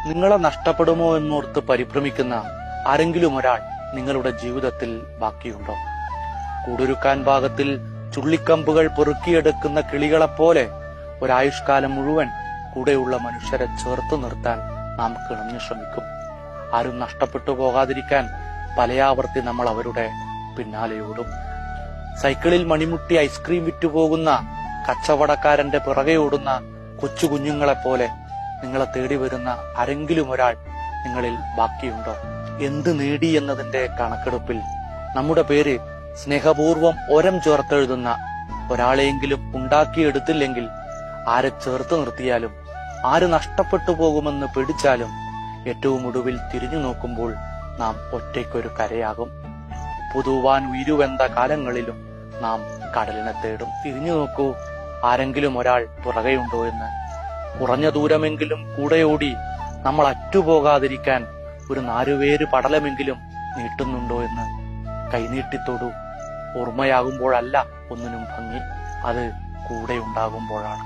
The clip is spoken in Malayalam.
നിങ്ങളെ നഷ്ടപ്പെടുമോ എന്നോർത്ത് പരിഭ്രമിക്കുന്ന ആരെങ്കിലും ഒരാൾ നിങ്ങളുടെ ജീവിതത്തിൽ ബാക്കിയുണ്ടോ? കൂടൊരുക്കാൻ പാകത്തിൽ ചുള്ളിക്കമ്പുകൾ പെറുക്കിയെടുക്കുന്ന കിളികളെപ്പോലെ ഒരായുഷ്കാലം മുഴുവൻ കൂടെയുള്ള മനുഷ്യരെ ചേർത്ത് നിർത്താൻ നാം കിണഞ്ഞു ശ്രമിക്കും. ആരും നഷ്ടപ്പെട്ടു പോകാതിരിക്കാൻ പലയാവർത്തി നമ്മൾ അവരുടെ പിന്നാലെയോടും. സൈക്കിളിൽ മണിമുട്ടി ഐസ്ക്രീം വിറ്റുപോകുന്ന കച്ചവടക്കാരന്റെ പിറകെ ഓടുന്ന കൊച്ചു കുഞ്ഞുങ്ങളെപ്പോലെ നിങ്ങളെ തേടി വരുന്ന ആരെങ്കിലും ഒരാൾ നിങ്ങളിൽ ബാക്കിയുണ്ടോ? എന്ത് നേടി എന്നതിന്റെ കണക്കെടുപ്പിൽ നമ്മുടെ പേര് സ്നേഹപൂർവം ഒരം ചേർത്തെഴുതുന്ന ഒരാളെയെങ്കിലും ഉണ്ടാക്കിയെടുത്തില്ലെങ്കിൽ ആരെ ചേർത്ത് നിർത്തിയാലും ആര് നഷ്ടപ്പെട്ടു പോകുമെന്ന് പേടിച്ചാലും ഏറ്റവും ഒടുവിൽ തിരിഞ്ഞു നോക്കുമ്പോൾ നാം ഒറ്റയ്ക്കൊരു കരയാകും. പുതുവാൻ ഉയരുവെന്ന കാലങ്ങളിലും നാം കടലിനെ തേടും. തിരിഞ്ഞു നോക്കൂ, ആരെങ്കിലും ഒരാൾ പുറകെയുണ്ടോ എന്ന്. കുറഞ്ഞ ദൂരമെങ്കിലും കൂടെയോടി നമ്മൾ അറ്റുപോകാതിരിക്കാൻ ഒരു നാലുപേര് പടലമെങ്കിലും നീട്ടുന്നുണ്ടോ എന്ന്. കൈനീട്ടിത്തൊടു. ഓർമ്മയാകുമ്പോഴല്ല ഒന്നിനും ഭംഗി, അത് കൂടെ ഉണ്ടാകുമ്പോഴാണ്.